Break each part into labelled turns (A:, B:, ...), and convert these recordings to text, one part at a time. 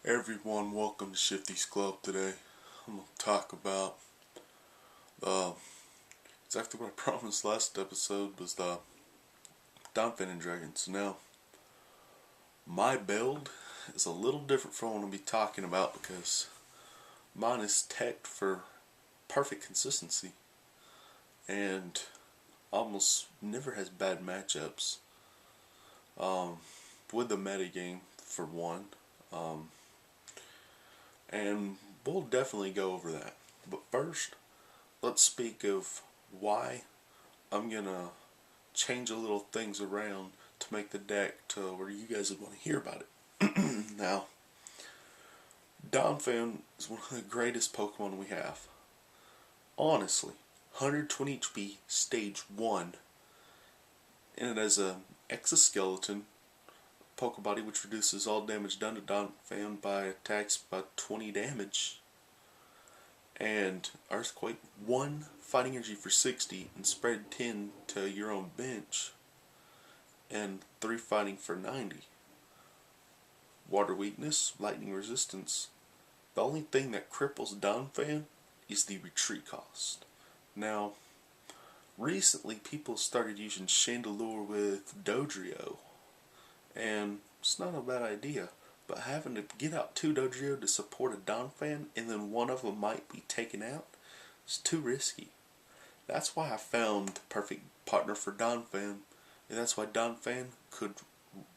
A: Everyone, welcome to Shifty's Club today. I'm going to talk about uh, exactly what I promised last episode was the Donphans and Dragons. Now, my build is a little different from what I'm going to be talking about because mine is teched for perfect consistency and almost never has bad matchups with the metagame for one. And we'll definitely go over that. But first, let's speak of why I'm gonna change a little things around to make the deck to where you guys would want to hear about it. Now, Donphan is one of the greatest Pokemon we have. Honestly, 120 HP, stage 1, and it has an exoskeleton Pokebody which reduces all damage done to Donphan by attacks by 20 damage. And Earthquake, 1 fighting energy for 60 and spread 10 to your own bench, and 3 fighting for 90. Water weakness, lightning resistance. The only thing that cripples Donphan is the retreat cost. Now, recently people started using Chandelure with Dodrio, and it's not a bad idea. But having to get out 2 Dodrio to support a Donphan and then one of them might be taken out is too risky. That's why I found the perfect partner for Donphan, and that's why Donphan could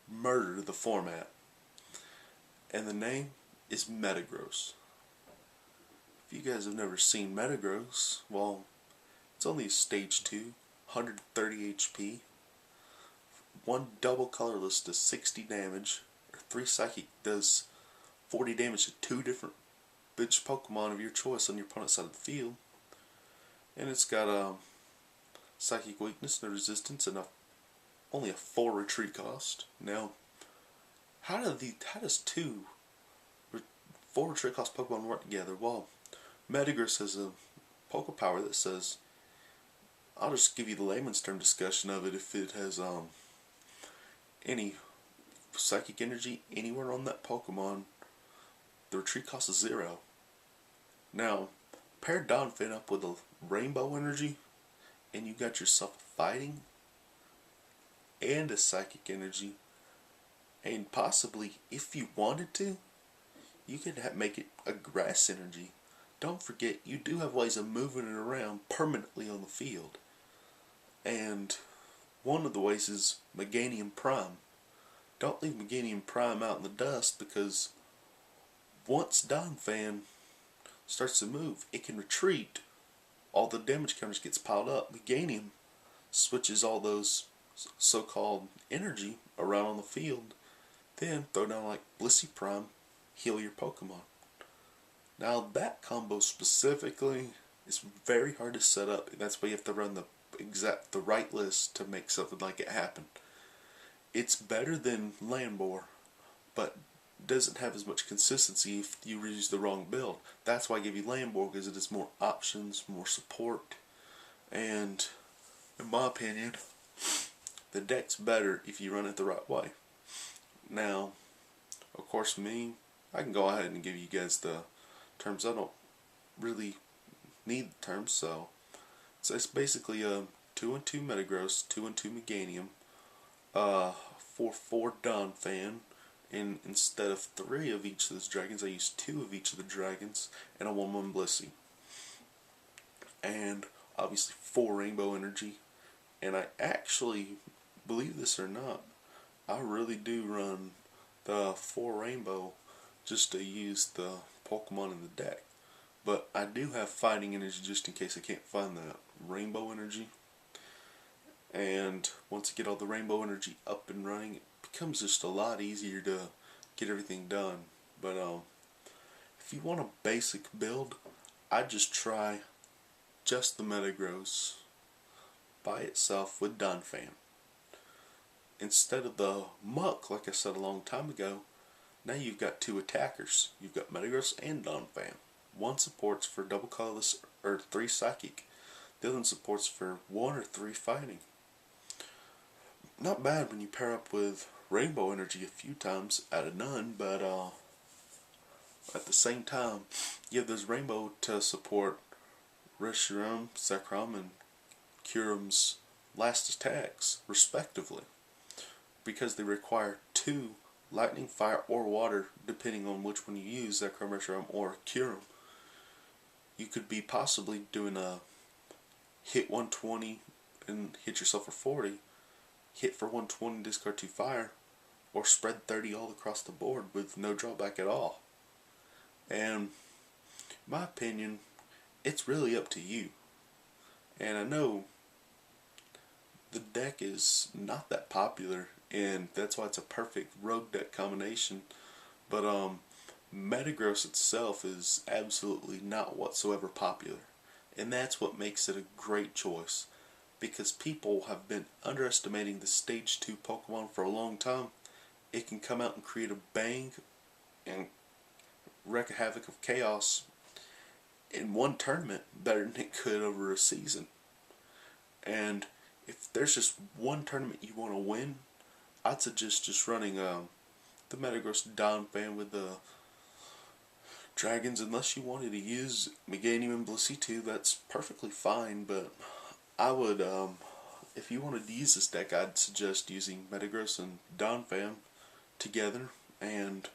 A: murder the format. And the name is Metagross. If you guys have never seen Metagross, well, it's only a stage 2, 130 HP. 1 double colorless does 60 damage. 3 Psychic does 40 damage to 2 different bench Pokemon of your choice on your opponent's side of the field. And it's got a Psychic weakness, no resistance, and only a 4 retreat cost. Now, how does 4 retreat cost Pokemon work together? Well, Metagross has a Poke Power that says, I'll just give you the layman's term discussion of it. If it has any Psychic energy anywhere on that Pokemon, the retreat cost is 0. Now, pair Donphan up with a Rainbow energy, and you got yourself a fighting and a Psychic energy, and possibly, if you wanted to, you could make it a Grass energy. Don't forget, you do have ways of moving it around permanently on the field, and one of the ways is Meganium Prime. Don't leave Meganium Prime out in the dust, because once Donphan starts to move, it can retreat. All the damage counters gets piled up. Meganium switches all those so-called energy around on the field. Then throw down like Blissey Prime, heal your Pokemon. Now that combo specifically is very hard to set up, and that's why you have to run the right list to make something like it happen. It's better than Lambor, but doesn't have as much consistency if you use the wrong build. That's why I give you Lambor, because it has more options, more support, and in my opinion, the deck's better if you run it the right way. Now, of course, I can go ahead and give you guys the terms. I don't really need the terms, so it's basically a 2-2 Metagross, 2-2 Meganium, 4-4 Donphan, and instead of 3 of each of those dragons, I use 2 of each of the dragons, and a 1-1 Blissey. And obviously 4 Rainbow Energy, and I actually, believe this or not, I really do run the 4 Rainbow just to use the Pokemon in the deck. But I do have Fighting Energy just in case I can't find the Rainbow Energy. And once I get all the Rainbow Energy up and running, it becomes just a lot easier to get everything done. But if you want a basic build, I'd just try just the Metagross by itself with Donphan. Instead of the Muck, like I said a long time ago, now you've got 2 attackers. You've got Metagross and Donphan. One supports for double colorless or 3 Psychic. The other one supports for 1 or 3 fighting. Not bad when you pair up with Rainbow Energy a few times out of none, but at the same time, you have this rainbow to support Reshiram, Zekrom, and Kurum's last attacks, respectively, because they require 2 lightning, fire, or water, depending on which one you use, Zekrom, Reshiram, or Kurum. You could be possibly doing a hit 120 and hit yourself for 40, hit for 120, discard 2 fire, or spread 30 all across the board with no drawback at all. And in my opinion, it's really up to you. And I know the deck is not that popular, and that's why it's a perfect rogue deck combination. But Metagross itself is absolutely not whatsoever popular, and that's what makes it a great choice, because people have been underestimating the stage 2 Pokemon for a long time. It can come out and create a bang and wreak havoc of chaos in one tournament better than it could over a season. And if there's just one tournament you want to win, I'd suggest just running the Metagross Donphan with the Dragons. Unless you wanted to use Meganium and Blissey too, that's perfectly fine, but I would, if you wanted to use this deck, I'd suggest using Metagross and Donphan together, and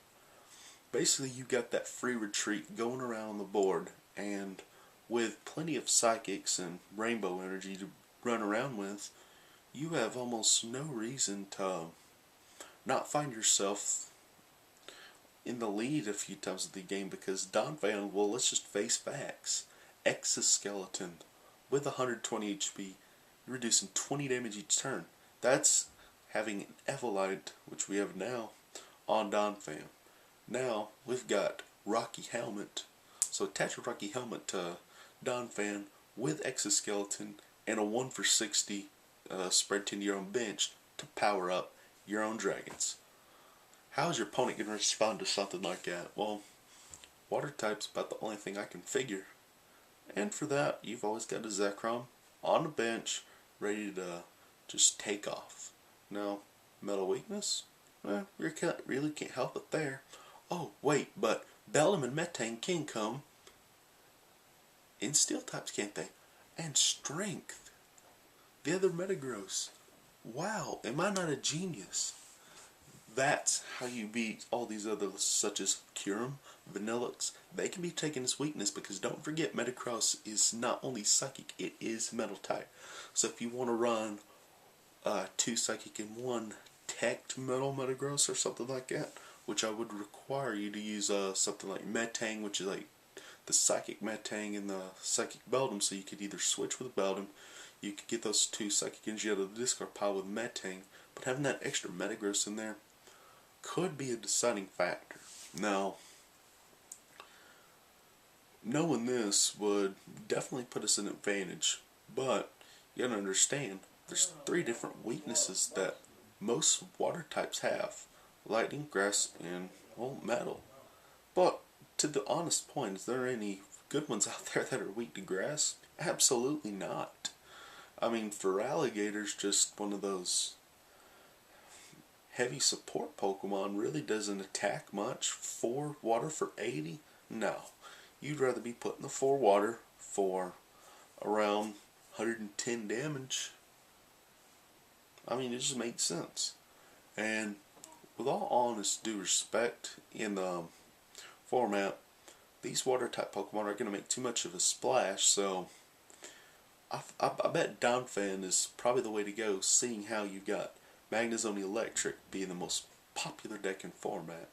A: basically you got that free retreat going around on the board, and with plenty of Psychics and Rainbow Energy to run around with, you have almost no reason to not find yourself in the lead a few times of the game, because Donphan, well, let's just face facts. Exoskeleton with 120 HP, you're reducing 20 damage each turn. That's having an Evolite, which we have now, on Donphan. Now, we've got Rocky Helmet. So attach a Rocky Helmet to Donphan with Exoskeleton and a 1 for 60 spread to your own bench to power up your own dragons. How is your opponent going to respond to something like that? Well, Water type's about the only thing I can figure. And for that, you've always got a Zekrom on the bench, ready to just take off. Now, Metal Weakness? Well, you really can't help it there. Oh, wait, but Bellum and Metang can come in Steel types, can't they? And Strength. The other Metagross. Wow, am I not a genius? That's how you beat all these others, such as Kyurem, Vanillux. They can be taken as weakness, because don't forget, Metagross is not only Psychic, it is Metal type. So if you want to run 2 Psychic and 1 Teched Metal Metagross or something like that, which I would require you to use something like Metang, which is like the Psychic Metang and the Psychic Beldum, so you could either switch with Beldum, you could get those 2 Psychic Energy out of the discard pile with Metang, but having that extra Metagross in there could be a deciding factor. Now, knowing this would definitely put us in an advantage, but you gotta understand, there's 3 different weaknesses that most water types have: lightning, grass, and, well, metal. But to the honest point, is there any good ones out there that are weak to grass? Absolutely not. I mean, for alligators, just one of those heavy support Pokemon, really doesn't attack much. 4 water for 80? No. You'd rather be putting the 4 water for around 110 damage. I mean, it just makes sense. And with all honest due respect, in the format, these water type Pokemon aren't going to make too much of a splash, so I bet Donphan is probably the way to go, seeing how you've got Magnezone Electric being the most popular deck in format,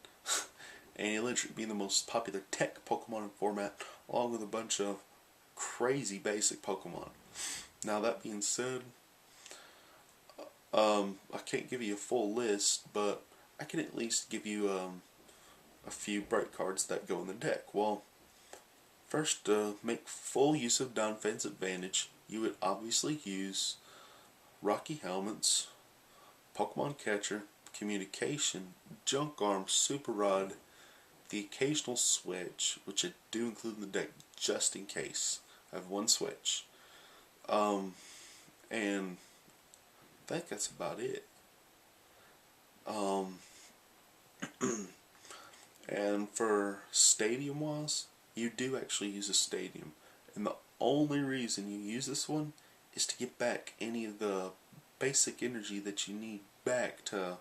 A: and Electric being the most popular tech Pokemon in format, along with a bunch of crazy basic Pokemon. Now, that being said, I can't give you a full list, but I can at least give you a few bright cards that go in the deck. Well, first, make full use of Donphan's advantage. You would obviously use Rocky Helmets, Pokemon Catcher, Communication, Junk Arm, Super Rod, the occasional switch, which I do include in the deck just in case. I have 1 switch. And I think that's about it. And for stadium wise, you do actually use a stadium. And the only reason you use this one is to get back any of the basic energy that you need back to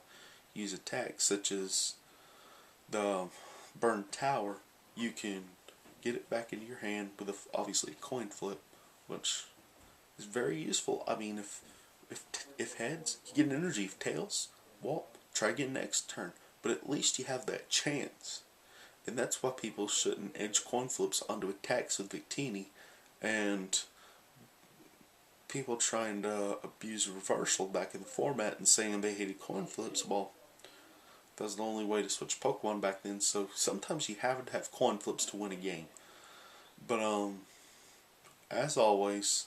A: use attacks, such as the burned tower. You can get it back into your hand with obviously a coin flip, which is very useful. I mean, if heads, you get an energy. If tails, well, try again next turn. But at least you have that chance. And that's why people shouldn't edge coin flips onto attacks with Victini. And people trying to abuse reversal back in the format and saying they hated coin flips, well, that was the only way to switch Pokemon back then. So sometimes you have to have coin flips to win a game. But as always,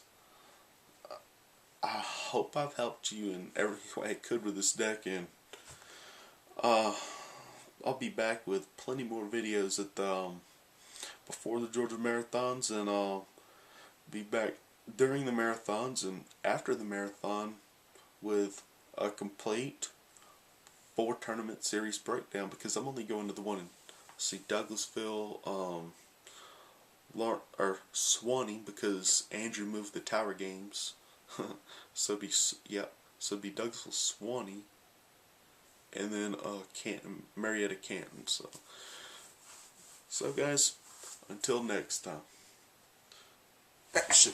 A: I hope I've helped you in every way I could with this deck, and I'll be back with plenty more videos at the before the Georgia marathons, and I'll be back during the marathons and after the marathon with a complete 4-tournament series breakdown, because I'm only going to the one in Douglasville, Swanee, because Andrew moved the tower games. so it'd be Douglasville, Swanee, and then Canton, Marietta, Canton. So guys, until next time. Action.